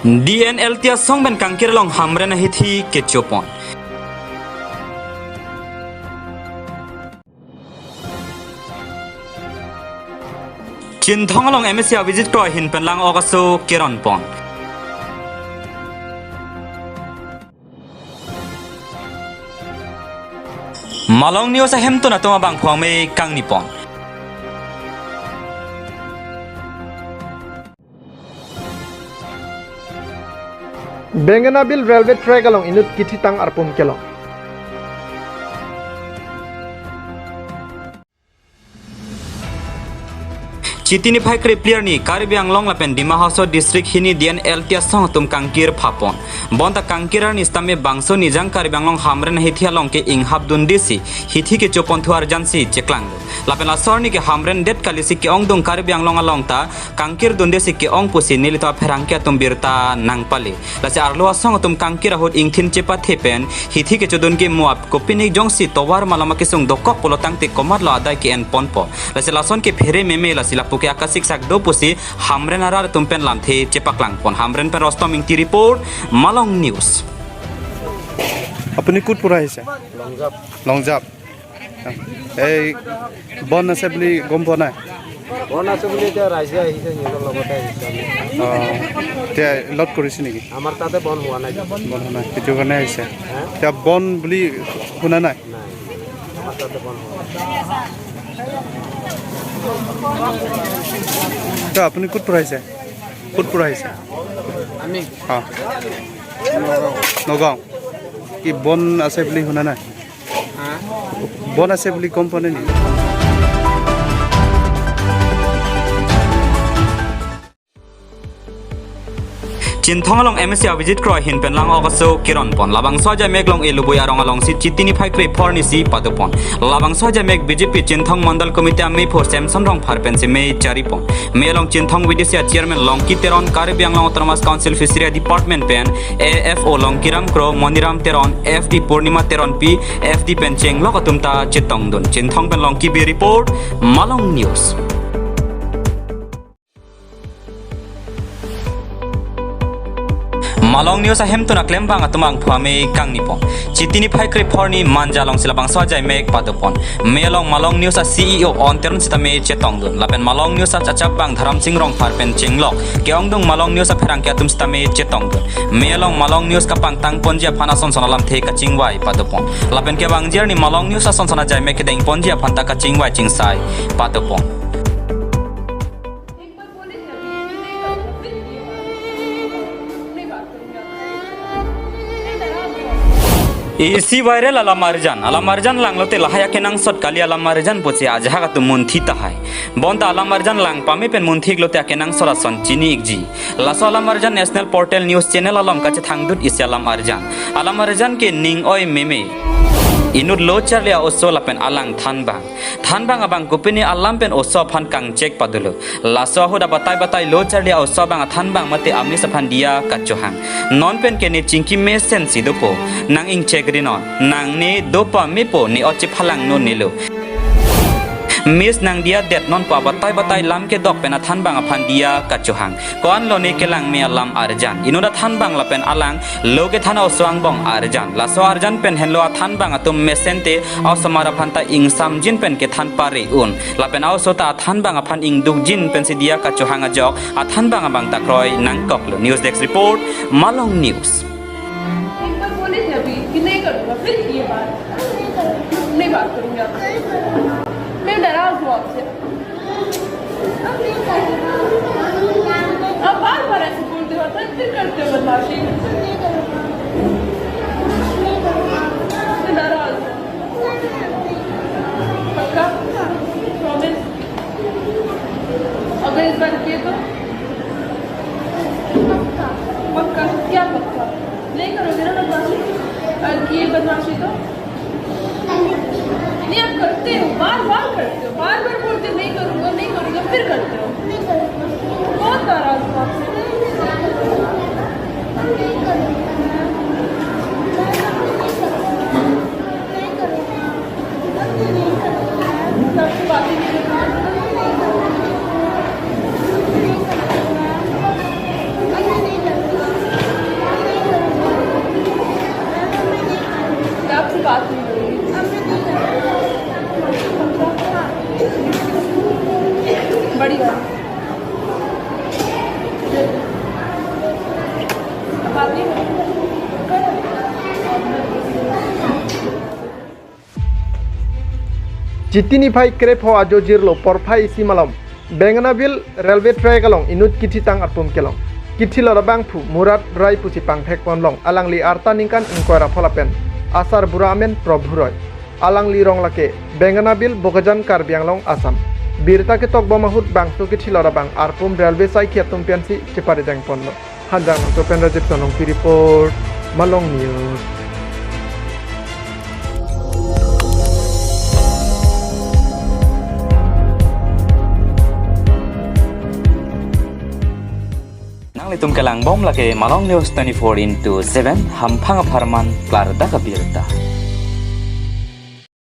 DNL tia song ben kangkir long hamre na hithi ke chopon. Chin thong long MSC visit ko hin pen lang okaso kiron pon. Malong niyo sa hemto na tumabang phuang me kang nipon. Bengenabil railway track along inut kititang arpum kelong. Chitini phai kre player ni Karbi Anglong lapen Dima House district hini DNL tia song tum kangkir phapon. Bonta kangkirar ni stame bangso ni jang Karbi Anglong hamren hithia long ke ing habdun disi hithi ke chopon thuar jansi cheklang. Lapen asor ni ke hamren det kalisi ke ong dong Karbi Anglong along ta kangkir dundesi ke ong pusi nilita pherangke tum birta nangpali. Lase arlo song tum kangkir hot ing thin chepa thepen hithi ke chodun ke muap kopini jongsi towar malama ke song dokok polotang te komar lo adai ke en ponpo. Lase lason ke phere meme lasila ke akasik sak do pusi hamren arar tumpen lamthe chepaklang pon hamren pen rostom ingti report Malong News. আপুনি ক'ত পৰা আহিছে? লংজাপ। এই বন আছে বুলি গম পোৱা নাই? বন আছে বুলি এতিয়া ৰাইজে আহিছে নিজৰ লগতে আহিছে। এতিয়া লট কৰিছে নেকি? আমাৰ তাতে বন হোৱা নাই। বন হোৱা নাই সেইটো কাৰণে আহিছে। এতিয়া বন বুলি শুনা নাই? আমাৰ তাতে বন হোৱা নাই। তো আপুনি ক'ত পৰা আহিছে? ক'ত পৰা আহিছে? আমি নগাঁও। কি বন আছে বুলি শুনা নাই? বন আছে বুলি গম পোৱা নাই নেকি? Chin thong along MSC visit kro hin pen lang okaso kiron pon labang soja meg long eluboy arong along si chitini phai kre phor ni si padopon labang soja meg BJP Chin thong mandal committee ami for Samson rong phar pen si me chari pon me long Chin thong vidisia chairman long ki teron Karbi Anglong autonomous council fishery department pen AFO long kiram kro moniram teron FD purnima teron p FD pen cheng lokatum ta chitong dun Chin thong pen long ki be report Malong News. Malong News ahem tu nak lembang atumang phuame kang nipon chitini phai kre phorni manja long silabang swajai mek padopon melong Malong News a CEO on teron sitame chetong dun lapen Malong News a chachap bang dharam sing rong pharpen chinglok keong dong Malong News a pherang ke atum sitame chetong dun melong Malong News ka pang tang ponjia phana son sonalam the ka chingwai padopon lapen ke bang jer ni Malong News a son sona jai mek deng ponjia phanta ka chingwai chingsai padopon. Isi viral alamarjan langlote lahaya kenang sot kali alamarjan poche ajha ka tumunthi tahai bonta alamarjan lang pame pen munthi glote kenang sorason chini igji laso alamarjan national portal news channel alam kache thangdut isi alamarjan ke ning oi meme inut lo charlia oso lapen alang thanbang abang kupini alam pen oso phan kang check padulu laso hoda batai lo charlia oso bang thanbang mate amni saphan dia kachohang non pen ke ni chingki mesen sidopo nang ing check rinon nang ni dopa mipo ni ochi phalang no nilo Miss nang dia det non pa batai lam ke dok pen thanbang aphan dia kachohang kon lo ni kelang me alam arjan inoda thanbang lapen alang loge thana oswang bong arjan laso arjan pen henlo thanbang atum mesente osmara phanta ing samjin pen ke than pare un lapen ausota thanbang aphan ing dugjin pen si dia kachohang ajok thanbang abang takroi nang koklo news desk report Malong News. नहीं करूँगा फिर ये बात नहीं बात करूँगा मैं डरा हूँ आपसे आप बार ऐसे बोलते हो फिर करते हो बदमाशी मैं डरा हूँ पक्का प्रॉमिस अगर इस बार किए तो पक्का क्या पक्का नहीं करोगे ना बदमाशी किए बदमाशी तो नहीं आप करते हो बार करते हो बार बोलते नहीं करूँगा फिर करते हो बहुत नाराज हूँ आपसे बातें नहीं करती Jitinify krepo ajo jirlo porfai isi malam. Benganabil railway track along inut kiti tang arpum kelong. Kiti lora bangpu murat rai pusi pangthek ponlong alang li arta ningkan inkoira pholapen. Asar buramen probhuroy. Alang li rong lake Benganabil bogajan karbianglong asam. Birta ke tok bomahut bangsu kiti lora bang arpum railway sai kiatum piansi cepari dang ponlo. Hadang to penrajip sonong ki report Malong News. Litum kelang bom lagi Malong News 24/7 hampang aparman klar da kabirta.